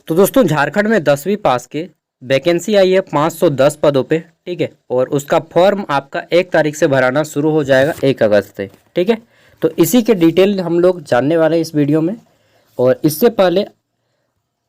तो दोस्तों झारखंड में 10वीं पास के वैकेंसी आई है 510 पदों पे, ठीक है। और उसका फॉर्म आपका 1 तारीख से भराना शुरू हो जाएगा 1 अगस्त से, ठीक है। तो इसी के डिटेल हम लोग जानने वाले हैं इस वीडियो में। और इससे पहले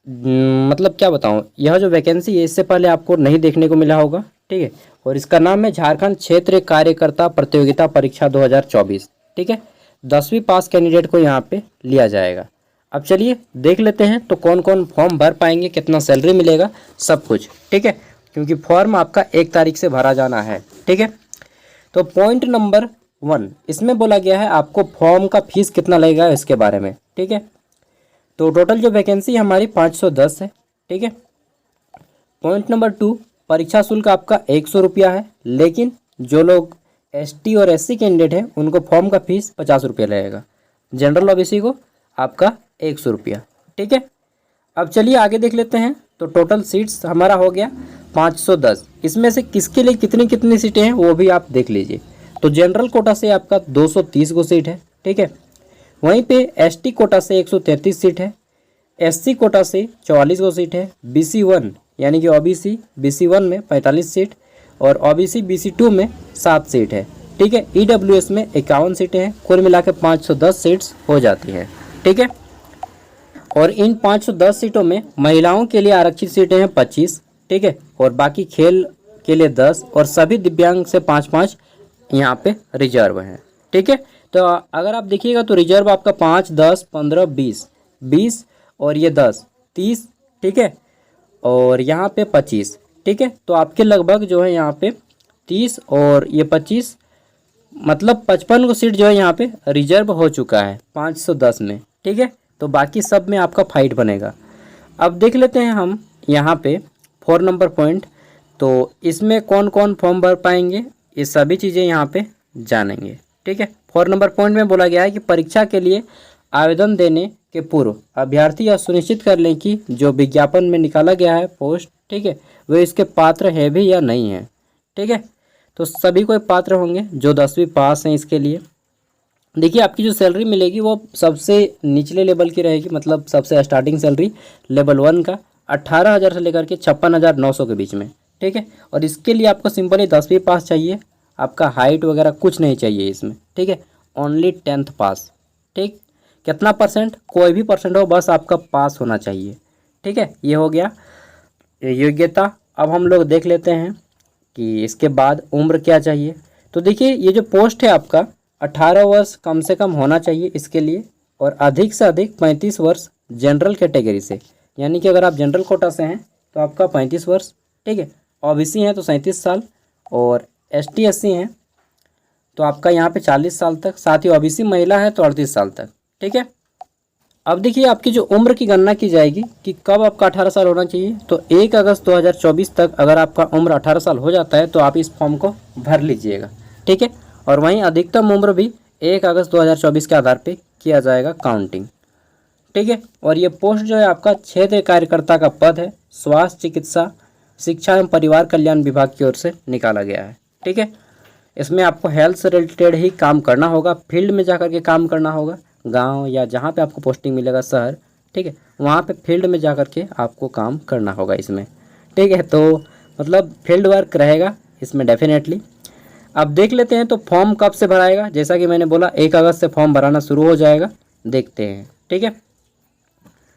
मतलब क्या बताऊं, यह जो वैकेंसी है इससे पहले आपको नहीं देखने को मिला होगा, ठीक है। और इसका नाम है झारखंड क्षेत्र कार्यकर्ता प्रतियोगिता परीक्षा 2024, ठीक है। 10वीं पास कैंडिडेट को यहाँ पे लिया जाएगा। अब चलिए देख लेते हैं तो कौन कौन फॉर्म भर पाएंगे, कितना सैलरी मिलेगा, सब कुछ, ठीक है। क्योंकि फॉर्म आपका 1 तारीख से भरा जाना है, ठीक है। तो पॉइंट नंबर 1 इसमें बोला गया है आपको फॉर्म का फीस कितना लगेगा इसके बारे में, ठीक है। तो टोटल जो वैकेंसी हमारी 510 है, ठीक है। पॉइंट नंबर 2 परीक्षा शुल्क आपका 100 रुपया है, लेकिन जो लोग एसटी और एससी कैंडिडेट हैं उनको फॉर्म का फीस 50 रुपया लगेगा। जनरल ओबीसी को आपका 100 रुपया, ठीक है। अब चलिए आगे देख लेते हैं। तो टोटल सीट्स हमारा हो गया 510। इसमें से किसके लिए कितनी कितनी सीटें हैं वो भी आप देख लीजिए। तो जनरल कोटा से आपका 230 गो सीट है, ठीक है। वहीं पे एसटी कोटा से 133 सीट है, एससी कोटा से 44 गो सीट है, बीसी 1 यानी कि ओबीसी बीसी 1 में 45 सीट और ओबीसी बीसी 2 में 7 सीट है, ठीक है। ईडब्ल्यूएस में 51 सीटें हैं। कुल मिला के 510 सीट्स हो जाती हैं, ठीक है। और इन 510 सीटों में महिलाओं के लिए आरक्षित सीटें हैं 25, ठीक है। और बाकी खेल के लिए 10 और सभी दिव्यांग से 5-5 यहाँ पे रिजर्व हैं, ठीक है। तो अगर आप देखिएगा तो रिजर्व आपका 5, 10, 15, 20 और ये 10, 30, ठीक है। और यहाँ पे 25, ठीक है। तो आपके लगभग जो है यहाँ पे 30 और ये 25 मतलब 55 को सीट जो है यहाँ पे रिजर्व हो चुका है 510 में, ठीक है। तो बाकी सब में आपका फाइट बनेगा। अब देख लेते हैं हम यहाँ पे 4 नंबर पॉइंट। तो इसमें कौन कौन फॉर्म भर पाएंगे ये सभी चीज़ें यहाँ पे जानेंगे, ठीक है। 4 नंबर पॉइंट में बोला गया है कि परीक्षा के लिए आवेदन देने के पूर्व अभ्यर्थी यह सुनिश्चित कर लें कि जो विज्ञापन में निकाला गया है पोस्ट, ठीक है, वे इसके पात्र है भी या नहीं है, ठीक है। तो सभी कोई पात्र होंगे जो 10वीं पास हैं। इसके लिए देखिए आपकी जो सैलरी मिलेगी वो सबसे निचले लेवल की रहेगी, मतलब सबसे स्टार्टिंग सैलरी लेवल 1 का 18,000 से लेकर के 56,900 के बीच में, ठीक है। और इसके लिए आपको सिंपली 10वीं पास चाहिए, आपका हाइट वगैरह कुछ नहीं चाहिए इसमें, ठीक है। ओनली 10th पास, ठीक। कितना परसेंट, कोई भी परसेंट हो, बस आपका पास होना चाहिए, ठीक है। ये हो गया योग्यता। अब हम लोग देख लेते हैं कि इसके बाद उम्र क्या चाहिए। तो देखिए ये जो पोस्ट है आपका 18 वर्ष कम से कम होना चाहिए इसके लिए, और अधिक से अधिक 35 वर्ष जनरल कैटेगरी से, यानी कि अगर आप जनरल कोटा से हैं तो आपका 35 वर्ष, ठीक है। ओबीसी हैं तो 37 साल और एसटी एससी हैं तो आपका यहाँ पे 40 साल तक, साथ ही ओबीसी महिला है तो 38 साल तक, ठीक है। अब देखिए आपकी जो उम्र की गणना की जाएगी कि कब आपका 18 साल होना चाहिए। तो 1 अगस्त 2024 तक अगर आपका उम्र 18 साल हो जाता है तो आप इस फॉर्म को भर लीजिएगा, ठीक है। और वहीं अधिकतम उम्र भी 1 अगस्त 2024 के आधार पे किया जाएगा काउंटिंग, ठीक है। और ये पोस्ट जो है आपका क्षेत्र कार्यकर्ता का पद है, स्वास्थ्य चिकित्सा शिक्षा एवं परिवार कल्याण विभाग की ओर से निकाला गया है, ठीक है। इसमें आपको हेल्थ से रिलेटेड ही काम करना होगा, फील्ड में जाकर के काम करना होगा, गांव या जहाँ पे आपको पोस्टिंग मिलेगा शहर, ठीक है, वहाँ पे फील्ड में जाकर के आपको काम करना होगा इसमें, ठीक है। तो मतलब फील्ड वर्क रहेगा इसमें डेफिनेटली। अब देख लेते हैं तो फॉर्म कब से भराएगा। जैसा कि मैंने बोला 1 अगस्त से फॉर्म भराना शुरू हो जाएगा, देखते हैं, ठीक है।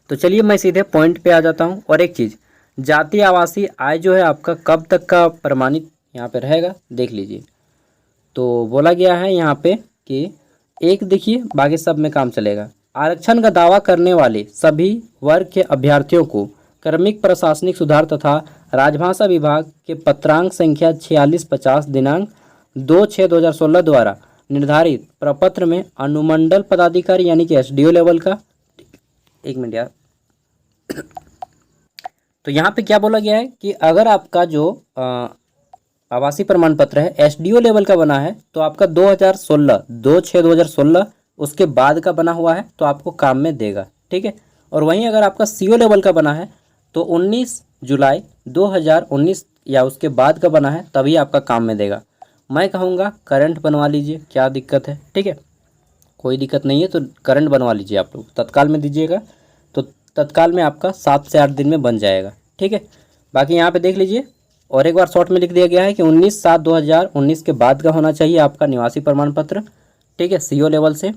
तो चलिए मैं सीधे पॉइंट पे आ जाता हूँ। और एक चीज़, जातीय आवासीय आय जो है आपका कब तक का प्रमाणित यहाँ पे रहेगा देख लीजिए। तो बोला गया है यहाँ पे कि एक देखिए बाकी सब में काम चलेगा। आरक्षण का दावा करने वाले सभी वर्ग के अभ्यर्थियों को क्रमिक प्रशासनिक सुधार तथा राजभाषा विभाग के पत्रांक संख्या 4650 दिनांक 2/6/2016 द्वारा निर्धारित प्रपत्र में अनुमंडल पदाधिकारी यानी कि एसडीओ लेवल का, एक मिनट यार, तो यहाँ पे क्या बोला गया है कि अगर आपका जो आवासीय प्रमाण पत्र है एसडीओ लेवल का बना है तो आपका 2016 2/6/2016 उसके बाद का बना हुआ है तो आपको काम में देगा, ठीक है। और वहीं अगर आपका सीओ लेवल का बना है तो 19 जुलाई 2019 या उसके बाद का बना है तभी आपका काम में देगा। मैं कहूँगा करंट बनवा लीजिए, क्या दिक्कत है, ठीक है। कोई दिक्कत नहीं है तो करंट बनवा लीजिए, आप लोग तत्काल में दीजिएगा तो तत्काल में आपका 7 से 8 दिन में बन जाएगा। ठीक है, बाकी यहाँ पे देख लीजिए और एक बार शॉर्ट में लिख दिया गया है कि 19/7/2019 के बाद का होना चाहिए आपका निवासी प्रमाण पत्र। ठीक है, CO लेवल से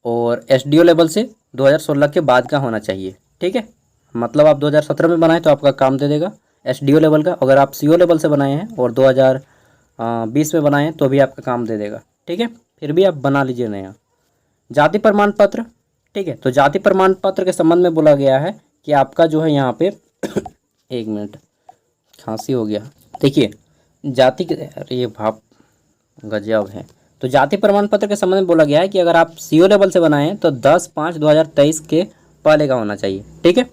और SDO लेवल से 2016 के बाद का होना चाहिए। ठीक है, मतलब आप 2017 में बनाए तो आपका काम दे देगा SDO लेवल का। अगर आप CO लेवल से बनाए हैं और 2020 में बनाए हैं तो भी आपका काम दे देगा। ठीक है, फिर भी आप बना लीजिए नया। जाति प्रमाण पत्र, ठीक है, तो जाति प्रमाण पत्र के संबंध में बोला गया है कि आपका जो है यहाँ पे एक मिनट खांसी हो गया। देखिए जाति के, अरे ये भाप गजब है। तो जाति प्रमाण पत्र के संबंध में बोला गया है कि अगर आप CO लेवल से बनाए हैं तो 10/5/2023 के पहले का होना चाहिए। ठीक है,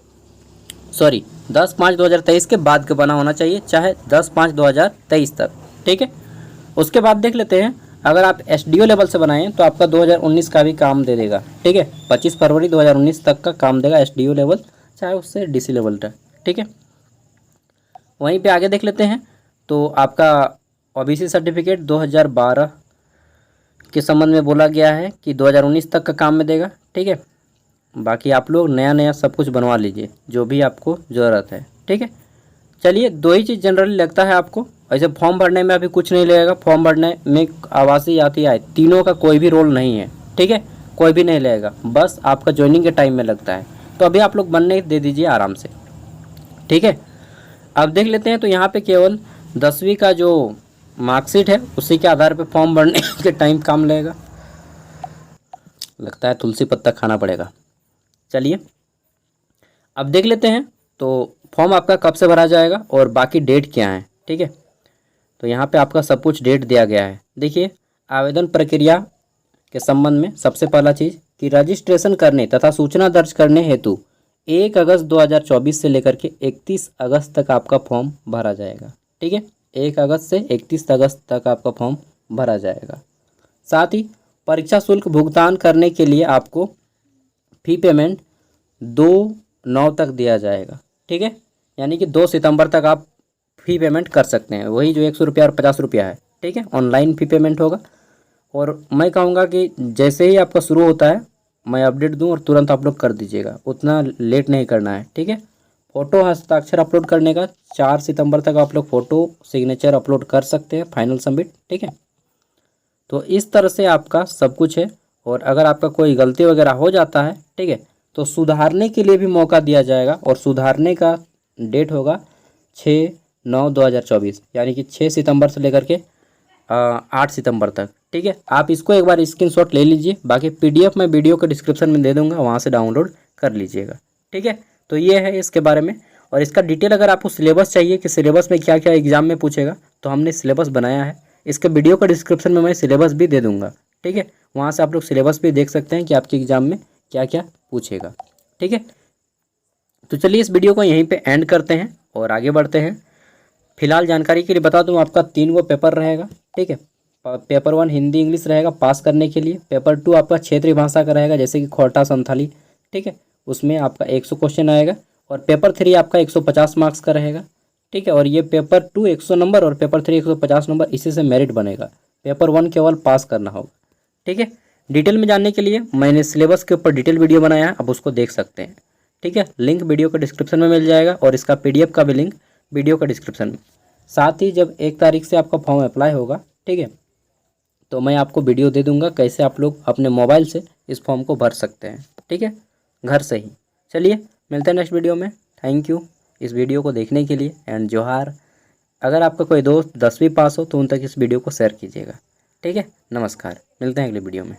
सॉरी 10/5/2023 के बाद का बना होना चाहिए, चाहे 10/5/2023 तक। ठीक है, उसके बाद देख लेते हैं अगर आप SDO लेवल से बनाएं तो आपका 2019 का भी काम दे देगा। ठीक है, 25 फरवरी 2019 तक का काम देगा SDO लेवल, चाहे उससे DC लेवल तक। ठीक है, वहीं पे आगे देख लेते हैं तो आपका OBC सर्टिफिकेट 2012 के संबंध में बोला गया है कि 2019 तक का काम में देगा। ठीक है, बाकी आप लोग नया नया सब कुछ बनवा लीजिए जो भी आपको ज़रूरत है। ठीक है, चलिए 2 ही चीज़ जनरली लगता है आपको, ऐसे फॉर्म भरने में अभी कुछ नहीं लगेगा। फॉर्म भरने में आवासीय जाति आय तीनों का कोई भी रोल नहीं है। ठीक है, कोई भी नहीं लगेगा, बस आपका ज्वाइनिंग के टाइम में लगता है। तो अभी आप लोग बनने दे दीजिए आराम से। ठीक है, अब देख लेते हैं तो यहाँ पे केवल 10वीं का जो मार्कशीट है उसी के आधार पर फॉर्म भरने के टाइम काम लगेगा। लगता है तुलसी पत्ता खाना पड़ेगा। चलिए अब देख लेते हैं तो फॉर्म आपका कब से भरा जाएगा और बाकी डेट क्या है। ठीक है, तो यहाँ पे आपका सब कुछ डेट दिया गया है। देखिए आवेदन प्रक्रिया के संबंध में सबसे पहला चीज़ कि रजिस्ट्रेशन करने तथा सूचना दर्ज करने हेतु 1 अगस्त 2024 से लेकर के 31 अगस्त तक आपका फॉर्म भरा जाएगा। ठीक है, 1 अगस्त से 31 अगस्त तक आपका फॉर्म भरा जाएगा। साथ ही परीक्षा शुल्क भुगतान करने के लिए आपको फ़ी पेमेंट 2/9 तक दिया जाएगा। ठीक है, यानी कि 2 सितंबर तक आप फ़ी पेमेंट कर सकते हैं, वही जो 100 रुपया और 50 रुपया है। ठीक है, ऑनलाइन फ़ी पेमेंट होगा। और मैं कहूँगा कि जैसे ही आपका शुरू होता है मैं अपडेट दूं और तुरंत आप लोग कर दीजिएगा, उतना लेट नहीं करना है। ठीक है, फ़ोटो हस्ताक्षर अपलोड करने का 4 सितंबर तक आप लोग फ़ोटो सिग्नेचर अपलोड कर सकते हैं, फाइनल सबमिट। ठीक है, तो इस तरह से आपका सब कुछ है। और अगर आपका कोई गलती वगैरह हो जाता है, ठीक है, तो सुधारने के लिए भी मौका दिया जाएगा। और सुधारने का डेट होगा 6/9/2024, यानी कि 6 सितंबर से लेकर के 8 सितंबर तक। ठीक है, आप इसको एक बार स्क्रीनशॉट ले लीजिए, बाकी PDF मैं वीडियो के डिस्क्रिप्शन में दे दूंगा, वहाँ से डाउनलोड कर लीजिएगा। ठीक है, तो ये है इसके बारे में। और इसका डिटेल अगर आपको सिलेबस चाहिए कि सिलेबस में क्या क्या एग्जाम में पूछेगा, तो हमने सिलेबस बनाया है, इसके वीडियो का डिस्क्रिप्शन में मैं सिलेबस भी दे दूँगा। ठीक है, वहाँ से आप लोग सिलेबस भी देख सकते हैं कि आपके एग्ज़ाम में क्या क्या पूछेगा। ठीक है, तो चलिए इस वीडियो को यहीं पे एंड करते हैं और आगे बढ़ते हैं। फिलहाल जानकारी के लिए बता दूं आपका 3 पेपर रहेगा। ठीक है, पेपर 1 हिंदी इंग्लिश रहेगा पास करने के लिए। पेपर 2 आपका क्षेत्रीय भाषा का रहेगा, जैसे कि खोटा संथाली। ठीक है, उसमें आपका 100 क्वेश्चन आएगा। और पेपर 3 आपका 150 मार्क्स का रहेगा। ठीक है, और ये पेपर 2 100 नंबर और पेपर 3 150 नंबर, इसी से मेरिट बनेगा। पेपर 1 केवल पास करना होगा। ठीक है, डिटेल में जानने के लिए मैंने सिलेबस के ऊपर डिटेल वीडियो बनाया है, आप उसको देख सकते हैं। ठीक है, लिंक वीडियो के डिस्क्रिप्शन में मिल जाएगा और इसका PDF का भी लिंक वीडियो का डिस्क्रिप्शन में। साथ ही जब 1 तारीख से आपका फॉर्म अप्लाई होगा, ठीक है, तो मैं आपको वीडियो दे दूंगा कैसे आप लोग अपने मोबाइल से इस फॉर्म को भर सकते हैं। ठीक है, घर से ही। चलिए मिलते हैं नेक्स्ट वीडियो में। थैंक यू इस वीडियो को देखने के लिए एंड जोहार। अगर आपका कोई दोस्त 10वीं पास हो तो उन तक इस वीडियो को शेयर कीजिएगा। ठीक है, नमस्कार, मिलते हैं अगले वीडियो में।